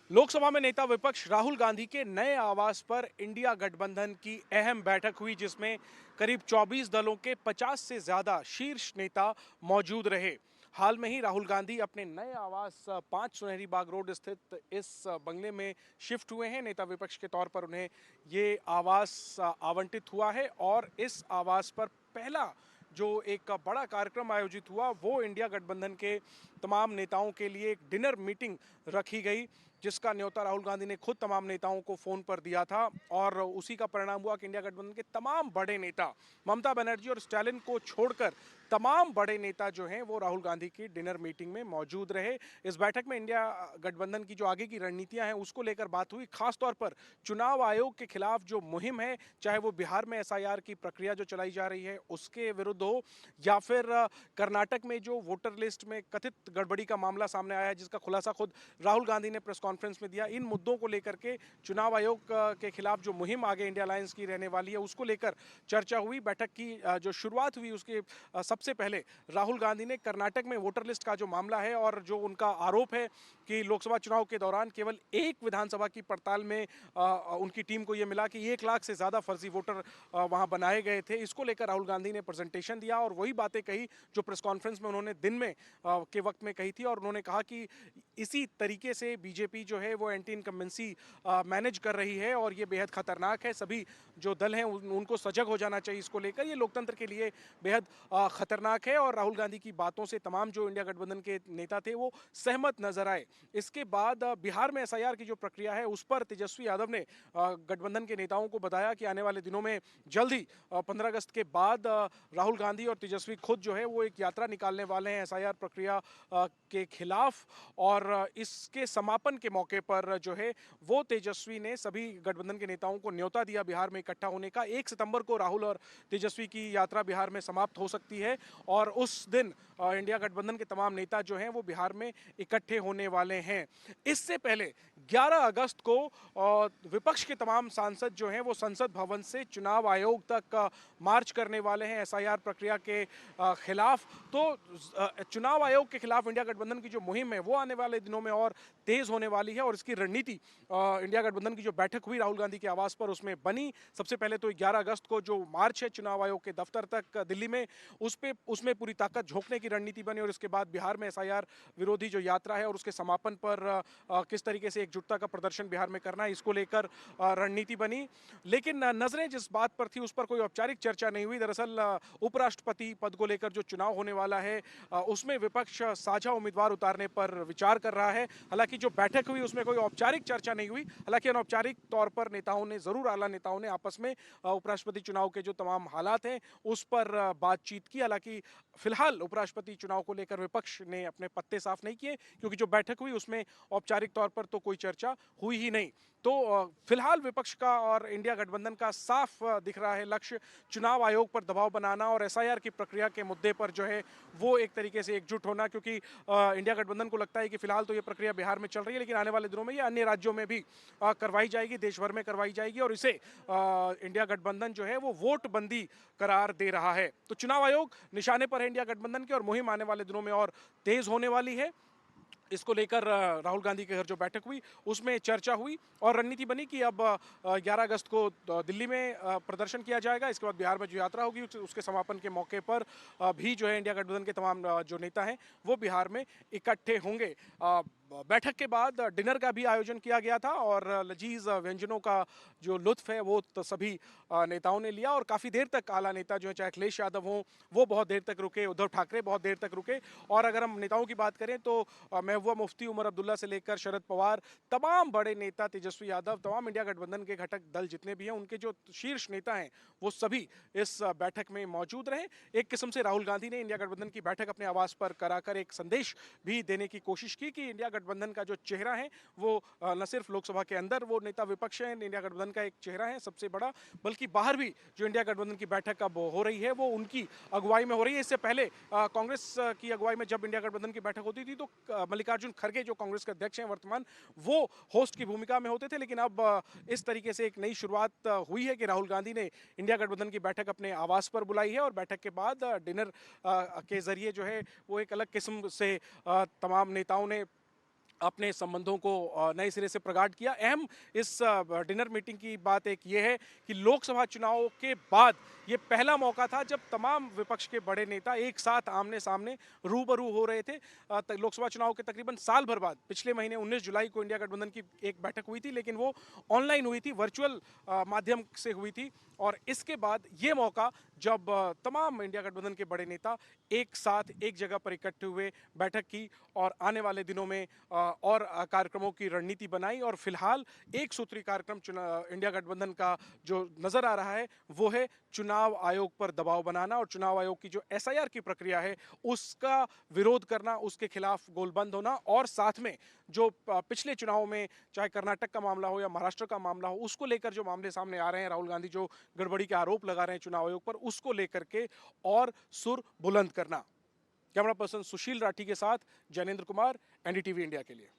लोकसभा में नेता विपक्ष राहुल गांधी के नए आवास पर इंडिया गठबंधन की अहम बैठक हुई, जिसमें करीब 24 दलों के 50 से ज्यादा शीर्ष नेता मौजूद रहे। हाल में ही राहुल गांधी अपने नए आवास 5 सुनहरी बाग रोड स्थित इस बंगले में शिफ्ट हुए हैं। नेता विपक्ष के तौर पर उन्हें ये आवास आवंटित हुआ है और इस आवास पर पहला जो एक बड़ा कार्यक्रम आयोजित हुआ वो इंडिया गठबंधन के तमाम नेताओं के लिए एक डिनर मीटिंग रखी गई, जिसका न्योता राहुल गांधी ने खुद तमाम नेताओं को फोन पर दिया था। और उसी का परिणाम हुआ कि इंडिया गठबंधन के तमाम बड़े नेता, ममता बनर्जी और स्टालिन को छोड़कर तमाम बड़े नेता जो हैं वो राहुल गांधी की डिनर मीटिंग में मौजूद रहे। इस बैठक में इंडिया गठबंधन की जो आगे की रणनीतियां हैं उसको लेकर बात हुई। खासतौर पर चुनाव आयोग के खिलाफ जो मुहिम है, चाहे वो बिहार में एसआईआर की प्रक्रिया जो चलाई जा रही है उसके विरुद्ध हो, या फिर कर्नाटक में जो वोटर लिस्ट में कथित गड़बड़ी का मामला सामने आया है, जिसका खुलासा खुद राहुल गांधी ने प्रेस कॉन्फ्रेंस में दिया। इन मुद्दों को लेकर के चुनाव आयोग के खिलाफ जो मुहिम आगे इंडिया अलायंस की रहने वाली है उसको लेकर चर्चा हुई। बैठक की जो शुरुआत हुई उसके सबसे पहले राहुल गांधी ने कर्नाटक में वोटर लिस्ट का जो मामला है और जो उनका आरोप है कि लोकसभा चुनाव के दौरान केवल एक विधानसभा की पड़ताल में उनकी टीम को यह मिला कि 1 लाख से ज्यादा फर्जी वोटर वहां बनाए गए थे। इसको लेकर राहुल गांधी ने प्रेजेंटेशन दिया और वही बातें कही जो प्रेस कॉन्फ्रेंस में उन्होंने दिन में के वक्त में कही थी। और उन्होंने कहा कि इसी तरीके से बीजेपी जो है वो एंटी इनकम्बेंसी मैनेज कर रही है और ये बेहद खतरनाक है। सभी जो दल हैं उनको सजग हो जाना चाहिए इसको लेकर। ये लोकतंत्र के लिए बेहद खतरनाक है। और राहुल गांधी की बातों से तमाम जो इंडिया गठबंधन के नेता थे वो सहमत नजर आए। इसके बाद बिहार में एसआईआर की जो प्रक्रिया है उस पर तेजस्वी यादव ने गठबंधन के नेताओं को बताया कि आने वाले दिनों में जल्द ही 15 अगस्त के बाद राहुल गांधी और तेजस्वी खुद जो है वो एक यात्रा निकालने वाले हैं एसआईआर प्रक्रिया के खिलाफ। और इसके समापन के मौके पर जो है वो तेजस्वी ने सभी गठबंधन के नेताओं को न्योता दिया बिहार में इकट्ठा होने का। 1 सितंबर को राहुल और तेजस्वी की यात्रा बिहार में समाप्त हो सकती है और उस दिन इंडिया गठबंधन के तमाम नेता जो हैं वो बिहार में इकट्ठे होने वाले हैं। इससे पहले 11 अगस्त को विपक्ष के तमाम सांसद जो हैं वो संसद भवन से चुनाव आयोग तक मार्च करने वाले हैं एसआईआर प्रक्रिया के खिलाफ। तो चुनाव आयोग के खिलाफ इंडिया गठबंधन की जो मुहिम है वो आने वाले दिनों में और तेज होने वाली है। और इसकी रणनीति इंडिया गठबंधन की जो बैठक हुई राहुल गांधी के आवास पर उसमें बनी। सबसे पहले तो 11 अगस्त को जो मार्च है चुनाव आयोग के दफ्तर तक दिल्ली में, उसमें पूरी ताकत झोंकने की रणनीति बनी। और इसके बाद बिहार में एसआईआर विरोधी जो यात्रा है और उसके समापन पर किस तरीके से एकजुटता का प्रदर्शन बिहार में करना है इसको लेकर रणनीति बनी। लेकिन नजरें जिस बात पर थी उस पर कोई औपचारिक चर्चा नहीं हुई। दरअसल उपराष्ट्रपति पद को लेकर जो चुनाव होने वाला है उसमें विपक्ष साझा उम्मीदवार उतारने पर विचार कर रहा है। हालांकि जो बैठक हुई उसमें कोई औपचारिक चर्चा नहीं हुई। हालांकि अनौपचारिक तौर पर नेताओं ने जरूर, आला नेताओं ने आपस में उपराष्ट्रपति चुनाव के जो तमाम हालात हैं उस पर बातचीत की। हालांकि फिलहाल उपराष्ट्रपति चुनाव को लेकर विपक्ष ने अपने पत्ते साफ नहीं किए, क्योंकि जो बैठक हुई उसमें औपचारिक तौर पर तो कोई चर्चा हुई ही नहीं। तो फिलहाल विपक्ष का और इंडिया गठबंधन का साफ दिख रहा है लक्ष्य चुनाव आयोग पर दबाव बनाना और एसआईआर की प्रक्रिया के मुद्दे पर जो है वो एक तरीके से एकजुट होना। क्योंकि इंडिया गठबंधन को लगता है कि फिलहाल तो ये प्रक्रिया बिहार में चल रही है, लेकिन आने वाले दिनों में ये अन्य राज्यों में भी करवाई जाएगी, देश भर में करवाई जाएगी। और इसे इंडिया गठबंधन जो है वो वोट बंदी करार दे रहा है। तो चुनाव आयोग निशाने पर है इंडिया गठबंधन के और मुहिम आने वाले दिनों में और तेज होने वाली है। इसको लेकर राहुल गांधी के घर जो बैठक हुई उसमें चर्चा हुई और रणनीति बनी कि अब 11 अगस्त को दिल्ली में प्रदर्शन किया जाएगा। इसके बाद बिहार में जो यात्रा होगी उसके समापन के मौके पर भी जो है इंडिया गठबंधन के तमाम जो नेता हैं वो बिहार में इकट्ठे होंगे। बैठक के बाद डिनर का भी आयोजन किया गया था और लजीज व्यंजनों का जो लुत्फ है वो तो सभी नेताओं ने लिया। और काफ़ी देर तक आला नेता जो है, चाहे अखिलेश यादव हों वो बहुत देर तक रुके, उद्धव ठाकरे बहुत देर तक रुके। और अगर हम नेताओं की बात करें तो महबूबा मुफ्ती, उमर अब्दुल्ला से लेकर शरद पवार, तमाम बड़े नेता, तेजस्वी यादव, तमाम इंडिया गठबंधन के घटक दल जितने भी हैं उनके जो शीर्ष नेता हैं वो सभी इस बैठक में मौजूद रहे। एक किस्म से राहुल गांधी ने इंडिया गठबंधन की बैठक अपने आवास पर कराकर एक संदेश भी देने की कोशिश की कि इंडिया गठबंधन का जो चेहरा है वो न सिर्फ लोकसभा के अंदर वो नेता विपक्ष है, इंडिया गठबंधन का एक चेहरा है सबसे बड़ा, बल्कि बाहर भी जो इंडिया गठबंधन की बैठक अब हो रही है वो उनकी अगुवाई में हो रही है। इससे पहले कांग्रेस की अगुवाई में जब इंडिया गठबंधन की बैठक होती थी तो मल्लिकार्जुन खड़गे जो कांग्रेस के अध्यक्ष हैं वर्तमान, वो होस्ट की भूमिका में होते थे। लेकिन अब इस तरीके से एक नई शुरुआत हुई है कि राहुल गांधी ने इंडिया गठबंधन की बैठक अपने आवास पर बुलाई है और बैठक के बाद डिनर के जरिए जो है वो एक अलग किस्म से तमाम नेताओं ने अपने संबंधों को नए सिरे से प्रगाढ़ किया। अहम इस डिनर मीटिंग की बात एक ये है कि लोकसभा चुनाव के बाद ये पहला मौका था जब तमाम विपक्ष के बड़े नेता एक साथ आमने-सामने रूबरू हो रहे थे। लोकसभा चुनाव के तकरीबन साल भर बाद पिछले महीने 19 जुलाई को इंडिया गठबंधन की एक बैठक हुई थी, लेकिन वो ऑनलाइन हुई थी, वर्चुअल माध्यम से हुई थी। और इसके बाद ये मौका जब तमाम इंडिया गठबंधन के बड़े नेता एक साथ एक जगह पर इकट्ठे हुए, बैठक की और आने वाले दिनों में और कार्यक्रमों की रणनीति बनाई। और फिलहाल एक सूत्री कार्यक्रम इंडिया गठबंधन का जो नजर आ रहा है वो है चुनाव आयोग पर दबाव बनाना और चुनाव आयोग की जो एसआईआर की प्रक्रिया है उसका विरोध करना, उसके खिलाफ गोलबंद होना। और साथ में जो पिछले चुनाव में चाहे कर्नाटक का मामला हो या महाराष्ट्र का मामला हो, उसको लेकर जो मामले सामने आ रहे हैं, राहुल गांधी जो गड़बड़ी के आरोप लगा रहे हैं चुनाव आयोग पर, उसको लेकर के और सुर बुलंद करना। कैमरा पर्सन सुशील राठी के साथ जैनेंद्र कुमार, एनडीटीवी इंडिया के लिए।